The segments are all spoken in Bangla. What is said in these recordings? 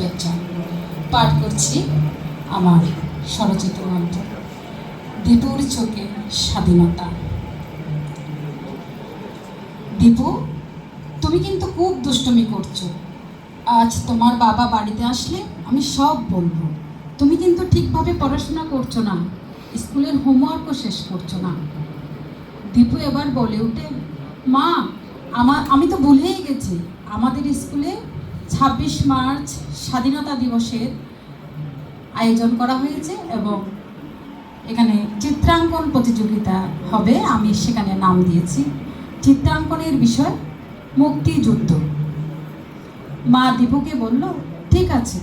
শুভেচ্ছা। পাঠ করছি আমার স্বরচিত গ্রন্থ দীপুর চোখে স্বাধীনতা। দীপু, তুমি কিন্তু খুব দুষ্টুমি করছো। আজ তোমার বাবা বাড়িতে আসলে আমি সব বলবো। তুমি কিন্তু ঠিকভাবে পড়াশোনা করছো না, স্কুলের হোমওয়ার্কও শেষ করছো না। দীপু এবার বলে উঠে, মা, আমি তো ভুলেই গেছি, আমাদের স্কুলে ২৬ মার্চ স্বাধীনতা দিবসের আয়োজন করা হয়েছে এবং এখানে চিত্রাঙ্কন প্রতিযোগিতা হবে। আমি সেখানে নাম দিয়েছি। চিত্রাঙ্কনের বিষয় মুক্তিযুদ্ধ। মা দীপুকে বলল, ঠিক আছে,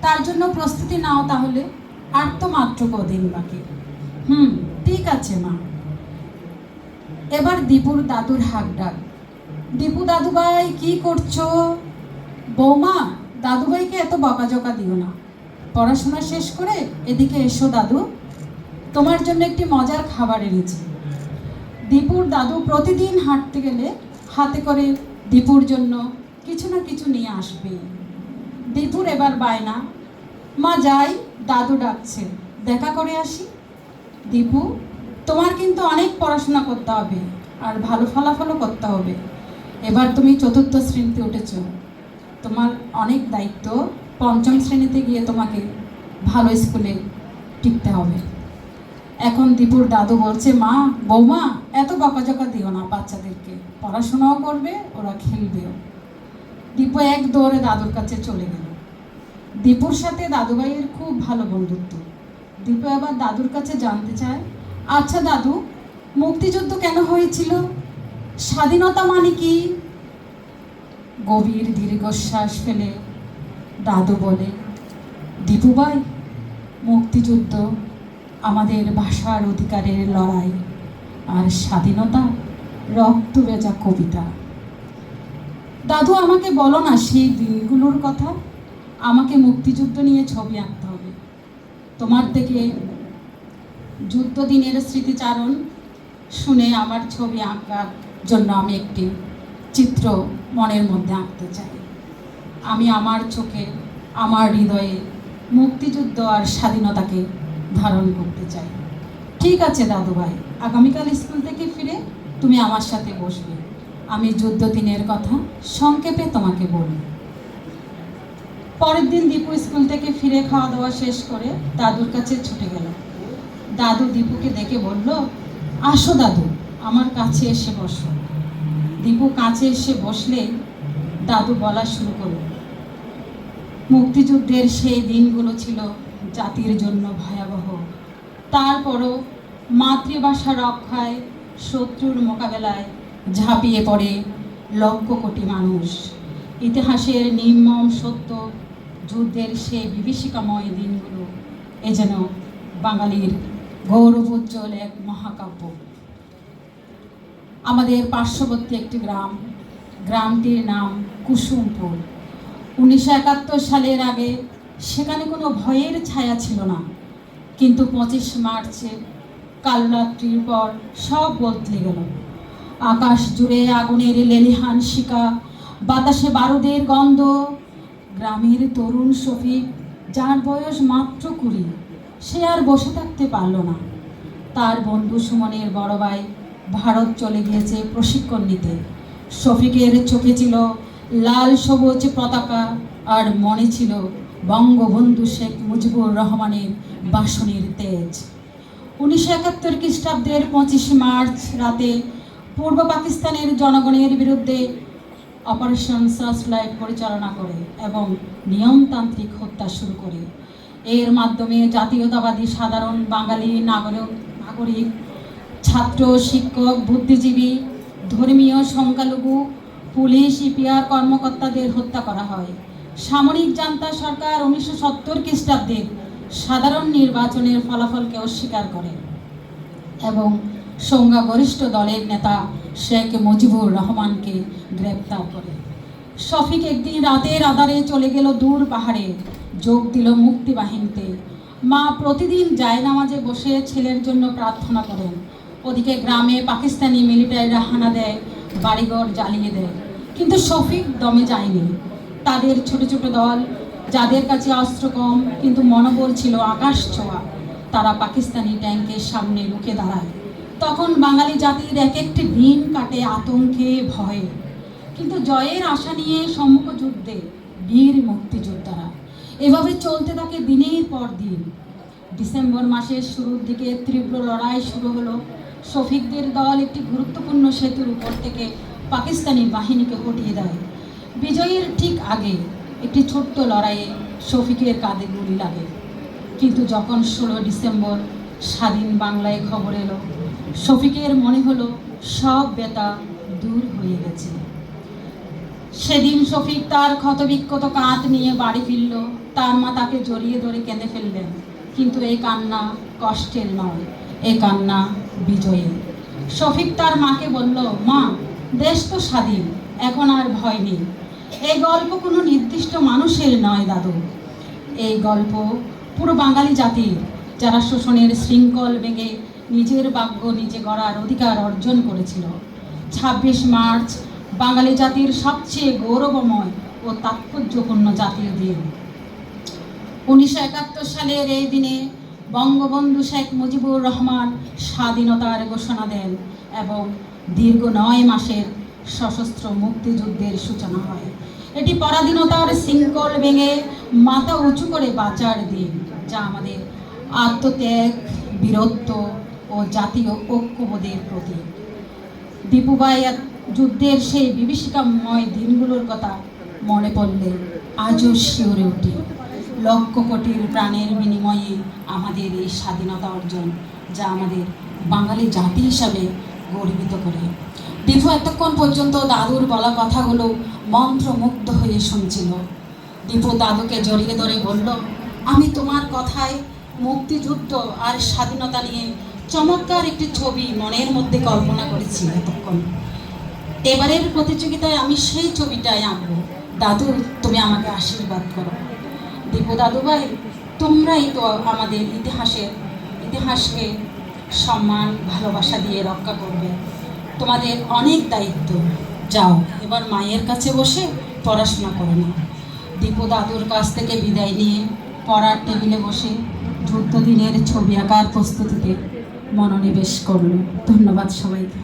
তার জন্য প্রস্তুতি নাও তাহলে, আর তো মাত্র কদিন বাকি। ঠিক আছে মা। এবার দীপুর দাদুর হাক ডাক। দীপু দাদুভাই, কি করছো? বৌমা, দাদুভাইকে এত বকাঝকা দিও না। পড়াশোনা শেষ করে এদিকে এসো দাদু, তোমার জন্য একটি মজার খাবার এনেছি। দীপুর দাদু প্রতিদিন হাঁটতে গেলে হাতে করে দীপুর জন্য কিছু না কিছু নিয়ে আসবে। দীপুর এবার বায়না, মা যাই, দাদু ডাকছে, দেখা করে আসি। দীপু, তোমার কিন্তু অনেক পড়াশোনা করতে হবে আর ভালো ফলাফলও করতে হবে। এবার তুমি ৪র্থ শ্রেণীতে উঠেছ, তোমার অনেক দায়িত্ব। ৫ম শ্রেণীতে গিয়ে তোমাকে ভালো স্কুলে টিকতে হবে। এখন দীপুর দাদু বলছে, মা, বৌমা, এত বকাঝকা দিও না বাচ্চাদেরকে, পড়াশোনাও করবে, ওরা খেলবেও। দীপু এক দৌড়ে দাদুর কাছে চলে গেল। দীপুর সাথে দাদুভাইয়ের খুব ভালো বন্ধুত্ব। দীপু আবার দাদুর কাছে জানতে চায়, আচ্ছা দাদু, মুক্তিযুদ্ধ কেন হয়েছিল? স্বাধীনতা মানে কি? গভীর দীর্ঘশ্বাস ফেলে দাদু বলে, দীপু ভাই, মুক্তিযুদ্ধ আমাদের ভাষার অধিকারের লড়াই, আর স্বাধীনতা রক্ত ভেজা কবিতা। দাদু, আমাকে বলো না সেই দিনগুলোর কথা। আমাকে মুক্তিযুদ্ধ নিয়ে ছবি আঁকতে হবে। তোমার থেকে যুদ্ধ দিনের স্মৃতিচারণ শুনে আমার ছবি আঁকার জন্য আমি একটি চিত্র মনের মধ্যে আঁকতে চাই। আমি আমার চোখে, আমার হৃদয়ে মুক্তিযুদ্ধ আর স্বাধীনতাকে ধারণ করতে চাই। ঠিক আছে দাদু ভাই, আগামীকাল স্কুল থেকে ফিরে তুমি আমার সাথে বসবে, আমি যুদ্ধ দিনের কথা সংক্ষেপে তোমাকে বলব। পরের দিন দীপু স্কুল থেকে ফিরে খাওয়া দাওয়া শেষ করে দাদুর কাছে ছুটে গেল। দাদু দীপুকে দেখে বলল, আসো দাদু, আমার কাছে এসে বসো। দীপু কাছে এসে বসলে দাদু বলা শুরু করল, মুক্তিযুদ্ধের সেই দিনগুলো ছিল জাতির জন্য ভয়াবহ। তারপরও মাতৃভাষা রক্ষায় শত্রুর মোকাবেলায় ঝাঁপিয়ে পড়ে লক্ষ কোটি মানুষ। ইতিহাসের নির্মম সত্য, যুদ্ধের সেই বিভীষিকাময় দিনগুলো এ যেন বাঙালির গৌরবোজ্জ্বল এক মহাকাব্য। আমাদের পার্শ্ববর্তী একটি গ্রামটির নাম কুসুমপুর। ১৯৭১ সালের আগে সেখানে কোনো ভয়ের ছায়া ছিল না, কিন্তু ২৫ মার্চে কালরাত্রির পর সব বদলে গেল। আকাশ জুড়ে আগুনের লেলিহান শিখা, বাতাসে বারুদের গন্ধ। গ্রামের তরুণ শফিক, যার বয়স মাত্র ২০, সে আর বসে থাকতে পারল না। তার বন্ধু সুমনের বড় ভাই ভারত চলে গিয়েছে প্রশিক্ষণ নিতে। শফিকের চোখে ছিল লাল সবুজ পতাকা, আর মনে ছিল বঙ্গবন্ধু শেখ মুজিবুর রহমানের বাসনের তেজ। ১৯৭১ খ্রিস্টাব্দের ২৫ মার্চ রাতে পূর্ব পাকিস্তানের জনগণের বিরুদ্ধে অপারেশন সার্চলাইট পরিচালনা করে এবং নিয়মতান্ত্রিক হত্যা শুরু করে। এর মাধ্যমে জাতীয়তাবাদী সাধারণ বাঙালি নাগরিক, ছাত্র, শিক্ষক, বুদ্ধিজীবী, ধর্মীয় সংখ্যালঘু, পুলিশ, ইপিআর কর্মকর্তাদের হত্যা করা হয়। সামরিক জান্তা সরকার ১৯৭০ খ্রিস্টাব্দে সাধারণ নির্বাচনের ফলাফলকে অস্বীকার করে এবং সংখ্যাগরিষ্ঠ দলের নেতা শেখ মুজিবুর রহমানকে গ্রেপ্তার করে। শফিক একদিন রাতের আধারে চলে গেল দূর পাহাড়ে, যোগ দিল মুক্তিবাহিনীতে। মা প্রতিদিন জায়নামাজে বসে ছেলের জন্য প্রার্থনা করেন। ওদিকে গ্রামে পাকিস্তানি মিলিটারিরা হানা দেয়, বাড়িঘর জ্বালিয়ে দেয়, কিন্তু শফিক দমে যায়নি। তাদের ছোট ছোট দল যাদের কাছে অস্ত্র কম কিন্তু মনোবল ছিল আকাশ ছোঁয়া, তারা পাকিস্তানি ট্যাঙ্কের সামনে রুখে দাঁড়ায়। তখন বাঙালি জাতির এক একটি দিন কাটে আতঙ্কে ভয়ে, কিন্তু জয়ের আশা নিয়ে সম্মুখ যুদ্ধে বীর মুক্তিযোদ্ধারা। এভাবে চলতে থাকে দিনের পর দিন। ডিসেম্বর মাসের শুরুর দিকে তীব্র লড়াই শুরু হলো। শফিকদের দল একটি গুরুত্বপূর্ণ সেতুর উপর থেকে পাকিস্তানি বাহিনীকে হটিয়ে দেয়। বিজয়ের ঠিক আগে একটি ছোট্ট লড়াইয়ে শফিকের কাঁধে গুলি লাগে। কিন্তু যখন 16 ডিসেম্বর স্বাধীন বাংলায় খবর এলো, শফিকের মনে হলো সব ব্যথা দূর হয়ে গেছে। সেদিন শফিক তার ক্ষতবিক্ষত কাঁধ নিয়ে বাড়ি ফিরল। তার মা তাকে জড়িয়ে ধরে কেঁদে ফেললেন। কিন্তু এই কান্না কষ্টের নয়, এই কান্না বিজয়ের। শফিক তার মাকে বলল, মা, দেশ তো স্বাধীন, এখন আর ভয় নেই। এই গল্প কোনো নির্দিষ্ট মানুষের নয় দাদু, এই গল্প পুরো বাঙালি জাতির, যারা শোষণের শৃঙ্খল ভেঙে নিজের ভাগ্য নিজে গড়ার অধিকার অর্জন করেছিল। 26 মার্চ বাঙালি জাতির সবচেয়ে গৌরবময় ও তাৎপর্যপূর্ণ জাতীয় দিন। 1971 সালের এই দিনে বঙ্গবন্ধু শেখ মুজিবুর রহমান স্বাধীনতার ঘোষণা দেন এবং দীর্ঘ 9 মাসের সশস্ত্র মুক্তিযুদ্ধের সূচনা হয়। এটি পরাধীনতার শৃঙ্খল ভেঙে মাথা উঁচু করে বাঁচার দিন, যা আমাদের আত্মত্যাগ, বীরত্ব ও জাতীয় ঐক্যবোধের প্রতীক। দীপুবাই যুদ্ধের সেই বিভীষিকাময় দিনগুলোর কথা মনে পড়লে আজও শিউরে উঠি। লক্ষ কোটির প্রাণের বিনিময়ে আমাদের এই স্বাধীনতা অর্জন, যা আমাদের বাঙালি জাতি হিসাবে গর্বিত করে। দীপু এতক্ষণ পর্যন্ত দাদুর বলা কথাগুলো মন্ত্রমুগ্ধ হয়ে শুনছিল। দীপু দাদুকে জড়িয়ে ধরে বলল, আমি তোমার কথায় মুক্তিযুদ্ধ আর স্বাধীনতা নিয়ে চমৎকার একটি ছবি মনের মধ্যে কল্পনা করেছি এতক্ষণ। এবারের প্রতিযোগিতায় আমি সেই ছবিটাই আঁকবো। দাদু, তুমি আমাকে আশীর্বাদ করো। দীপু দাদু ভাই, তোমরাই তো আমাদের ইতিহাসকে সম্মান ভালোবাসা দিয়ে রক্ষা করবে। তোমাদের অনেক দায়িত্ব। যাও, এবার মায়ের কাছে বসে পড়াশোনা করো না। দীপু দাদুর কাছ থেকে বিদায় নিয়ে পড়ার টেবিলে বসে যুদ্ধ দিনের ছবি আঁকার প্রস্তুতিতে মনোনিবেশ করল। ধন্যবাদ সবাইকে।